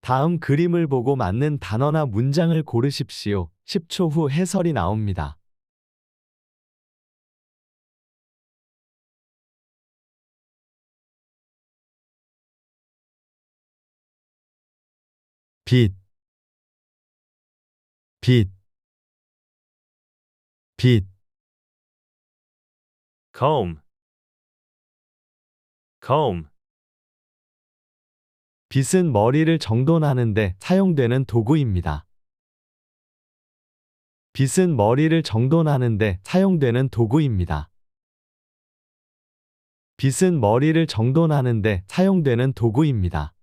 다음 그림을 보고 맞는 단어나 문장을 고르십시오. 10초 후 해설이 나옵니다. 빛, 빛, 빛. comb, comb, 빗은 머리를 정돈하는데 사용되는 도구입니다. 빗은 머리를 정돈하는데 사용되는 도구입니다. 빗은 머리를 정돈하는데 사용되는 도구입니다.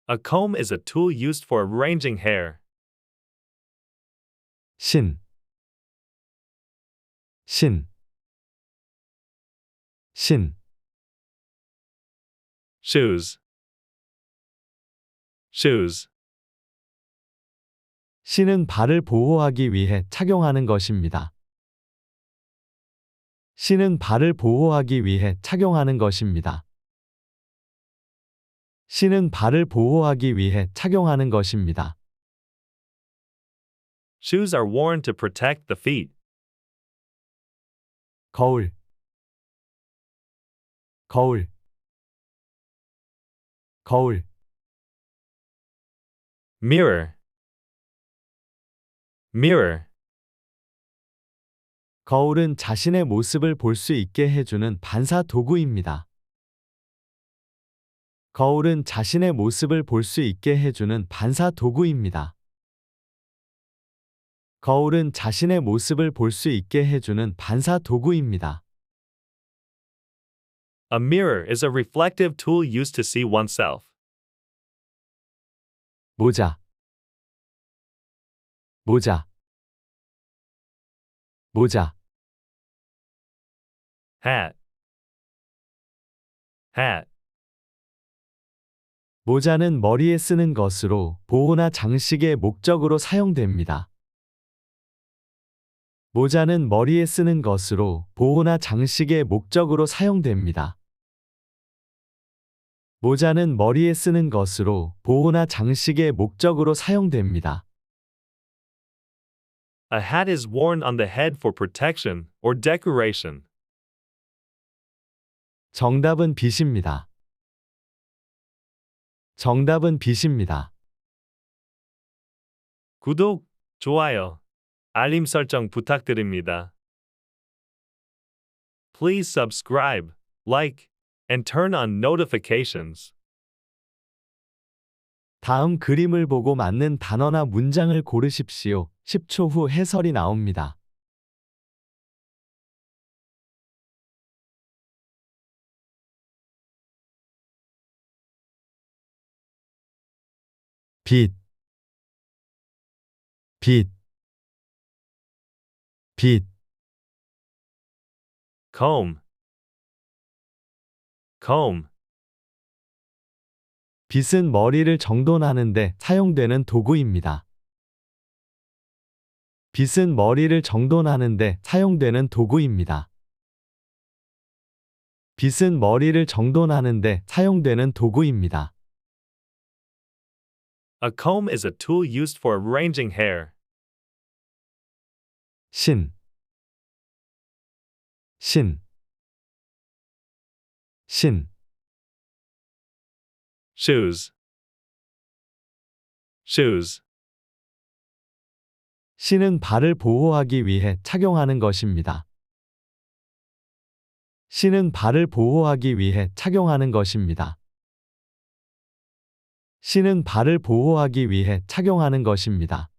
a comb is a tool used for arranging hair. 신, 신, 신. shoes, shoes, 신은 발을 보호하기 위해 착용하는 것입니다. 신은 발을 보호하기 위해 착용하는 것입니다. 신은 발을 보호하기 위해 착용하는 것입니다. shoes are worn to protect the feet. 거울, 거울, 거울. mirror, mirror, 거울은 자신의 모습을 볼 수 있게 해주는 반사 도구입니다. 거울은 자신의 모습을 볼 수 있게 해주는 반사 도구입니다. 거울은 자신의 모습을 볼 수 있게 해주는 반사 도구입니다. a mirror is a reflective tool used to see oneself. 모자, 모자, 모자. hat, hat, 모자는 머리에 쓰는 것으로 보호나 장식의 목적으로 사용됩니다. 모자는 머리에 쓰는 것으로 보호나 장식의 목적으로 사용됩니다. 모자는 머리에 쓰는 것으로 보호나 장식의 목적으로 사용됩니다. a hat is worn on the head for protection or decoration. 정답은 빛입니다. 정답은 빛입니다. 구독, 좋아요, 알림 설정 부탁드립니다. Please subscribe, like, and turn on notifications. 다음 그림을 보고 맞는 단어나 문장을 고르십시오. 10초 후 해설이 나옵니다. 빛, 빛, 빛. comb, comb, 빗은 머리를 정돈하는데 사용되는 도구입니다. 빗은 머리를 정돈하는데 사용되는 도구입니다. 빗은 머리를 정돈하는데 사용되는 도구입니다. a comb is a tool used for arranging hair. 신, 신, 신. shoes, shoes, 신은 발을 보호하기 위해 착용하는 것입니다. 신은 발을 보호하기 위해 착용하는 것입니다. 신은 발을 보호하기 위해 착용하는 것입니다.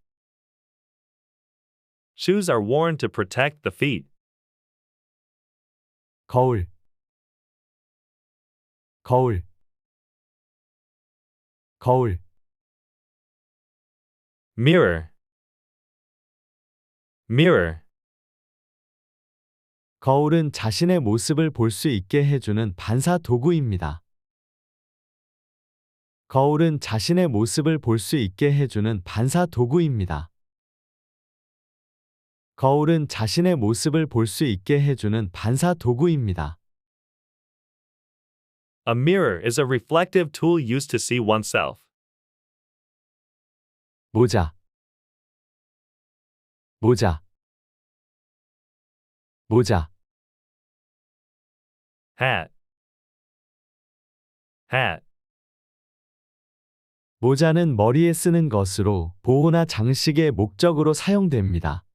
shoes are worn to protect the feet. 거울, 거울, 거울. mirror, mirror, 거울은 자신의 모습을 볼 수 있게 해주는 반사 도구입니다. 거울은 자신의 모습을 볼 수 있게 해주는 반사 도구입니다. 거울은 자신의 모습을 볼 수 있게 해주는 반사 도구입니다. A mirror is a reflective tool used to see oneself. 모자, 모자, 모자. Hat. Hat. 모자는 머리에 쓰는 것으로 보호나 장식의 목적으로 사용됩니다.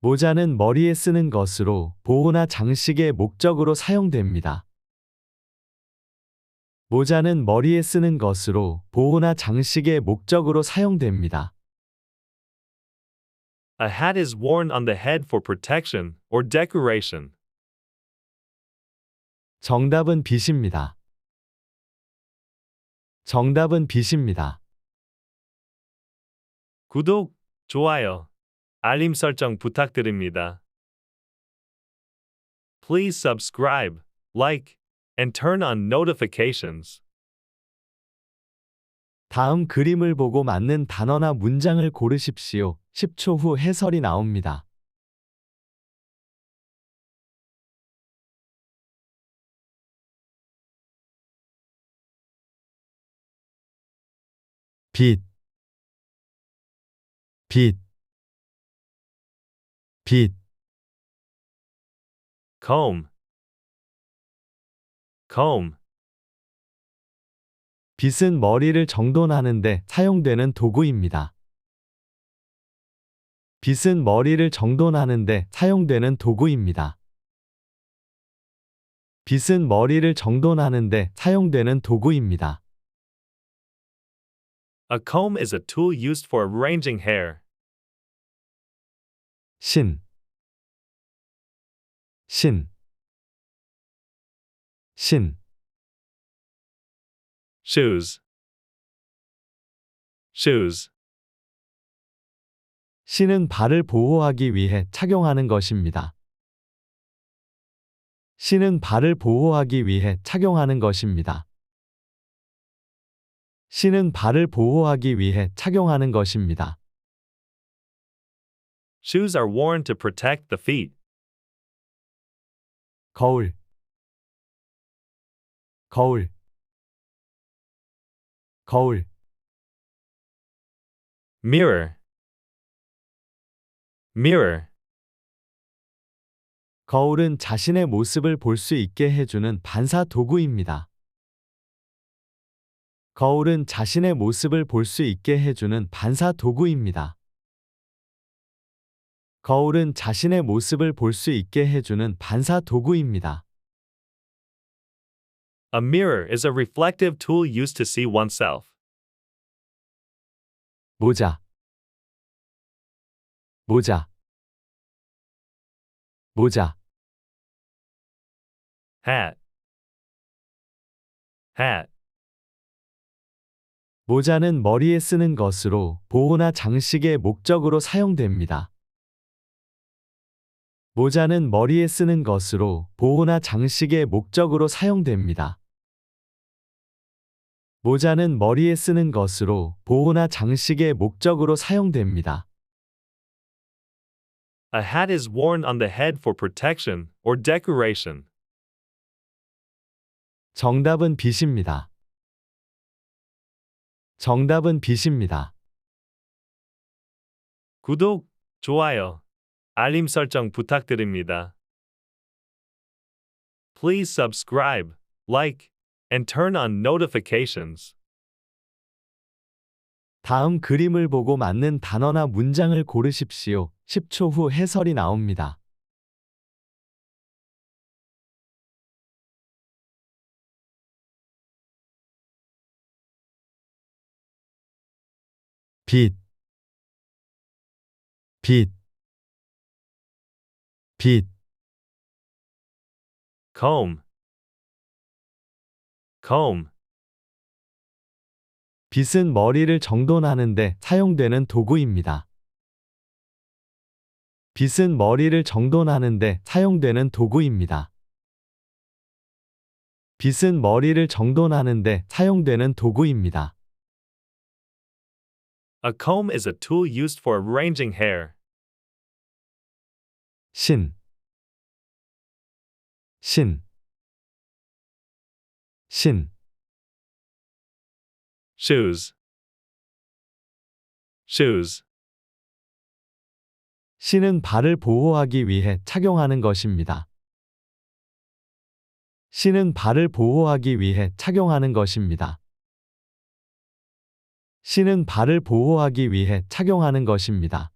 모자는 머리에 쓰는 것으로 보호나 장식의 목적으로 사용됩니다. 모자는 머리에 쓰는 것으로 보호나 장식의 목적으로 사용됩니다. A hat is worn on the head for protection or decoration. 정답은 B입니다. 정답은 B입니다. 구독, 좋아요, 알림 설정 부탁드립니다. Please subscribe, like, and turn on notifications. 다음 그림을 보고 맞는 단어나 문장을 고르십시오. 10초 후 해설이 나옵니다. 빛, 빛, 빛. Comb. Comb. 빛은 머리를 정돈하는 데 사용되는 도구입니다. 빛은 머리를 정돈하는 데 사용되는 도구입니다. 빛은 머리를 정돈하는 데 사용되는 도구입니다. A comb is a tool used for arranging hair. 신, 신, 신. Shoes. Shoes. 신은 발을 보호하기 위해 착용하는 것입니다. 신은 발을 보호하기 위해 착용하는 것입니다. 신은 발을 보호하기 위해 착용하는 것입니다. Shoes are worn to protect the feet. 거울, 거울, 거울. Mirror. Mirror. 거울은 자신의 모습을 볼 수 있게 해주는 반사 도구입니다. 거울은 자신의 모습을 볼 수 있게 해주는 반사 도구입니다. 거울은 자신의 모습을 볼 수 있게 해주는 반사 도구입니다. A mirror is a reflective tool used to see oneself. 모자, 모자, 모자. Hat. Hat. 모자는 머리에 쓰는 것으로 보호나 장식의 목적으로 사용됩니다. 모자는 머리에 쓰는 것으로 보호나 장식의 목적으로 사용됩니다. 모자는 머리에 쓰는 것으로 보호나 장식의 목적으로 사용됩니다. A hat is worn on the head for protection or decoration. 정답은 B입니다. 정답은 B입니다. 구독, 좋아요, 알림 설정 부탁드립니다. Please subscribe, like, and turn on notifications. 다음 그림을 보고 맞는 단어나 문장을 고르십시오. 10초 후 해설이 나옵니다. 빛, 빛, 빛. Comb. Comb. 빛은 머리를 정돈하는 데 사용되는 도구입니다. 빛은 머리를 정돈하는 데 사용되는 도구입니다. 빛은 머리를 정돈하는 데 사용되는 도구입니다. A comb is a tool used for arranging hair. 신, 신. 신, shoes, shoes, 신은 발을 보호하기 위해 착용하는 것입니다. 신은 발을 보호하기 위해 착용하는 것입니다. 신은 발을 보호하기 위해 착용하는 것입니다.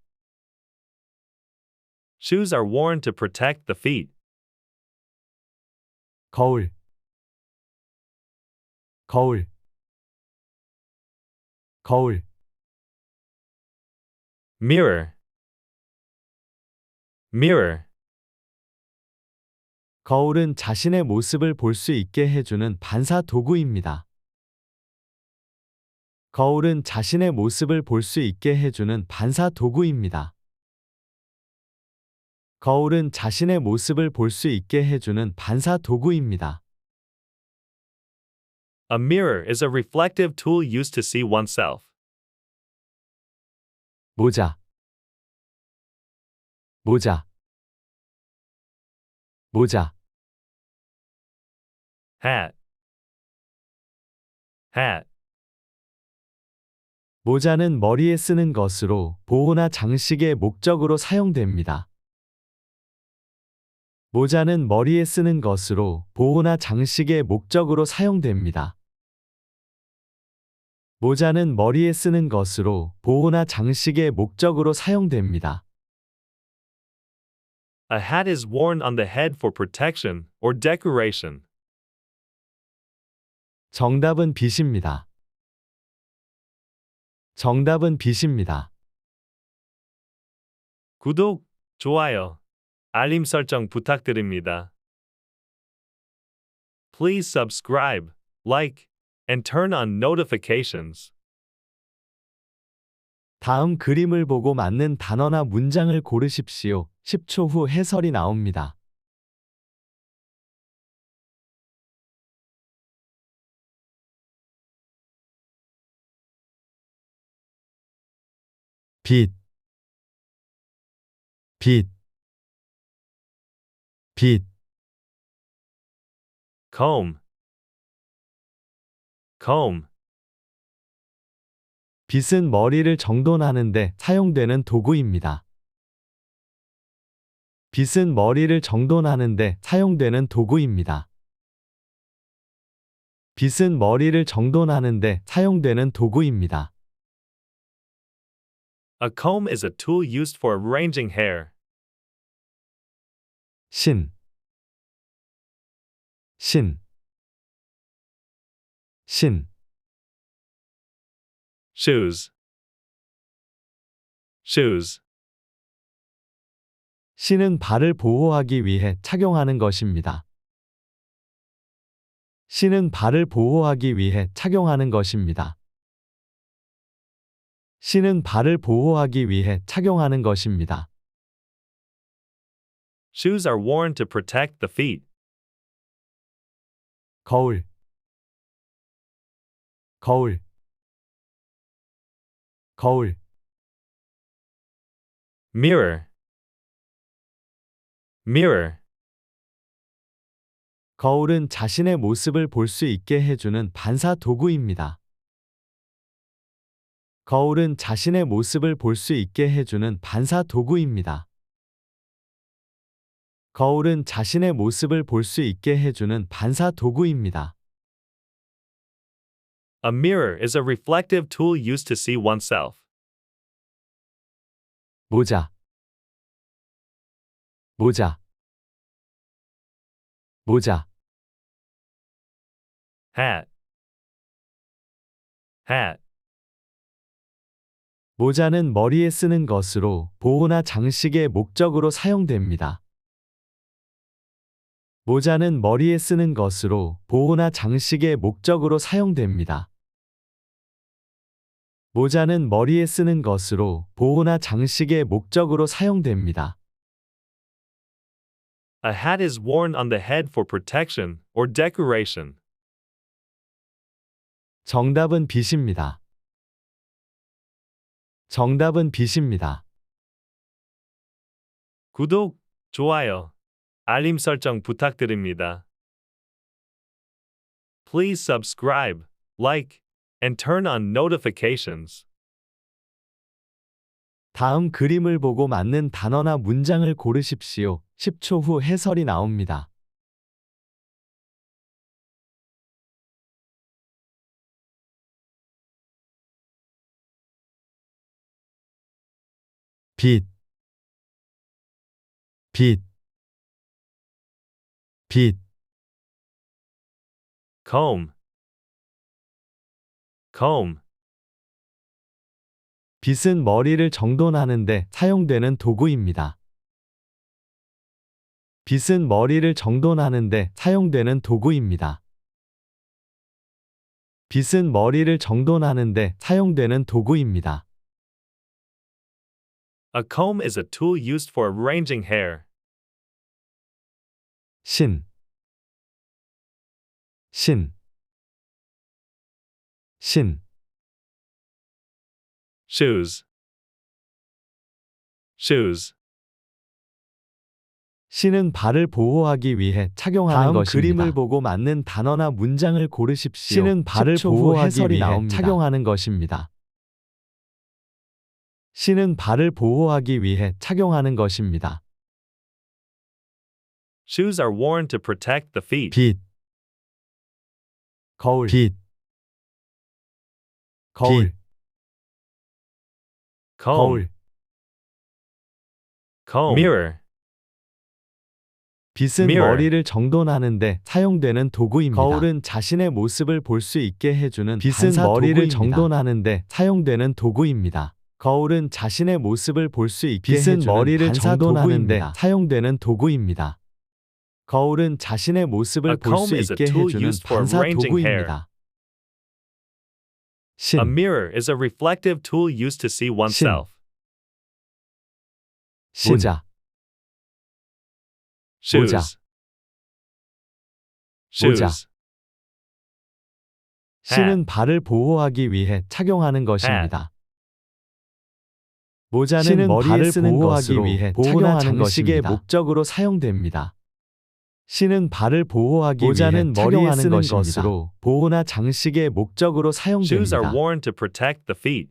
shoes are worn to protect the feet. 거울, 거울, 거울, Mirror, mirror, 거울은 자신의 모습을 볼 수 있게 해주는 반사 도구입니다. 거울은 자신의 모습을 볼 수 있게 해주는 반사 도구입니다. 거울은 자신의 모습을 볼 수 있게 해주는 반사 도구입니다. a mirror is a reflective tool used to see oneself. 모자, 모자, 모자, Hat, hat, 모자는 머리에 쓰는 것으로 보호나 장식의 목적으로 사용됩니다. 모자는 머리에 쓰는 것으로 보호나 장식의 목적으로 사용됩니다. 모자는 머리에 쓰는 것으로 보호나 장식의 목적으로 사용됩니다. a hat is worn on the head for protection or decoration. 정답은 B입니다. 정답은 B입니다. 구독, 좋아요, 알림 설정 부탁드립니다. Please subscribe, like, and turn on notifications. 다음 그림을 보고 맞는 단어나 문장을 고르십시오. 10초 후 해설이 나옵니다. 빛, 빛, 빛, Comb, comb, 빛은 머리를 정돈하는 데 사용되는 도구입니다. 빛은 머리를 정돈하는 데 사용되는 도구입니다. 빛은 머리를 정돈하는 데 사용되는 도구입니다. a comb is a tool used for arranging hair. 신, 신, 신, Shoes, shoes, 신은 발을 보호하기 위해 착용하는 것입니다. 신은 발을 보호하기 위해 착용하는 것입니다. 신은 발을 보호하기 위해 착용하는 것입니다. shoes are worn to protect the feet. 거울, 거울, 거울, Mirror, mirror, 거울은 자신의 모습을 볼 수 있게 해주는 반사 도구입니다. 거울은 자신의 모습을 볼 수 있게 해주는 반사 도구입니다. 거울은 자신의 모습을 볼 수 있게 해주는 반사 도구입니다. a mirror is a reflective tool used to see oneself. 모자, 모자, 모자, Hat, hat, 모자는 머리에 쓰는 것으로 보호나 장식의 목적으로 사용됩니다. 모자는 머리에 쓰는 것으로 보호나 장식의 목적으로 사용됩니다. 모자는 머리에 쓰는 것으로 보호나 장식의 목적으로 사용됩니다. a hat is worn on the head for protection or decoration. 정답은 B입니다. 정답은 B입니다. 구독, 좋아요, 알림 설정 부탁드립니다. Please subscribe, like, and turn on notifications. 다음 그림을 보고 맞는 단어나 문장을 고르십시오. 10초 후 해설이 나옵니다. 빛, 빛, 빛, Comb. Comb. 빛은 머리를 정돈하는 데 사용되는 도구입니다. 빛은 머리를 정돈하는 데 사용되는 도구입니다. 빛은 머리를 정돈하는 데 사용되는 도구입니다. A comb is a tool used for arranging hair. 신, 신, 신, Shoes. Shoes. 신은 발을 보호하기 위해 착용하는 다음 것입니다. 그림을 보고 맞는 단어나 문장을 고르십시오. 신은 발을 10초 후 보호하기 해설이 위해 나옵니다. 착용하는 것입니다. 신은 발을 보호하기 위해 착용하는 것입니다. Shoes are worn to protect the feet. 빛, 거울, 빛, 거울, Comb. 거울, Comb. Mirror. 빛은 Mirror. 머리를 정돈하는 데 사용되는 도구입니다. 거울은 자신의 모습을 볼 수 있게 해주는 빛은 반사 머리를 도구입니다. 정돈하는 데 사용되는 도구입니다. 거울은 자신의 모습을 볼 수 있게 빛은 해주는 머리를 반사 도구인데 정돈하는데 사용되는 도구입니다. 거울은 자신의 모습을 A 볼 수 comb is a 있게 tool 해주는 used for 반사 arranging 도구입니다. 신, A mirror is a reflective tool used to see oneself. 신, 모자, Shoes. 모자. Shoes. 신은 발을 보호하기 위해 착용하는 것입니다. 모자는 신은 머리에 발을 쓰는 보호하기 것으로 위해 보호나 착용하는 장식의 것입니다. 목적으로 사용됩니다. 신은 발을 보호하기 모자는 위해 머리에 착용하는 쓰는 것으로 보호나 장식의 목적으로 Shoes are 사용됩니다. worn to protect the feet.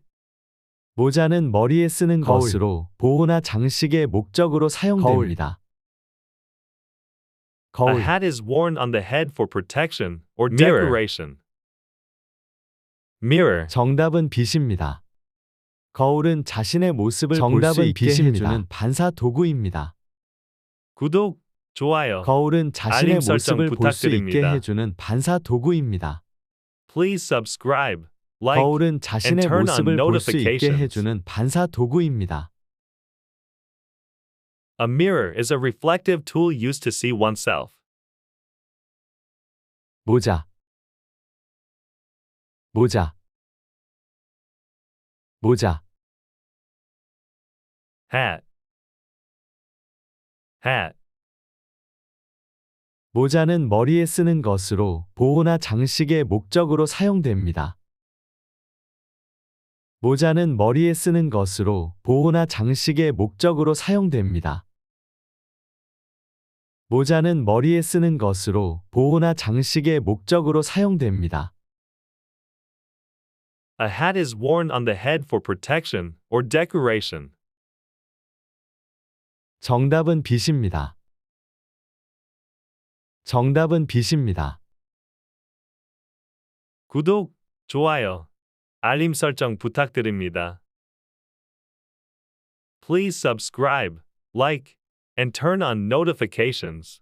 모자는 머리에 쓰는 거울. 것으로 보호나 장식의 목적으로 사용됩니다. A 거울, hat is worn on the head for protection or Mirror. decoration. Mirror. 정답은 빛입니다. 거울은 자신의 모습을 볼 수 정답은 있게 빛입니다. 해주는 반사 도구입니다. 구독, 좋아요. 거울은 자신의 알림 설정 모습을 볼 수 있게 부탁드립니다. 해주는 반사 도구입니다. Please subscribe, like, 거울은 자신의 turn on 모습을 볼 수 있게 notifications. 해주는 반사 도구입니다. A mirror is a reflective tool used to see oneself. 모자, 모자, 모자, Hat. Hat. 모자는 머리에 쓰는 것으로 보호나 장식의 목적으로 사용됩니다. 모자는 머리에 쓰는 것으로 보호나 장식의 목적으로 사용됩니다. 모자는 머리에 쓰는 것으로 보호나 장식의 목적으로 사용됩니다. A hat is worn on the head for protection or decoration. 정답은 빛입니다. 정답은 빛입니다. 구독, 좋아요, 알림 설정 부탁드립니다. Please subscribe, like, and turn on notifications.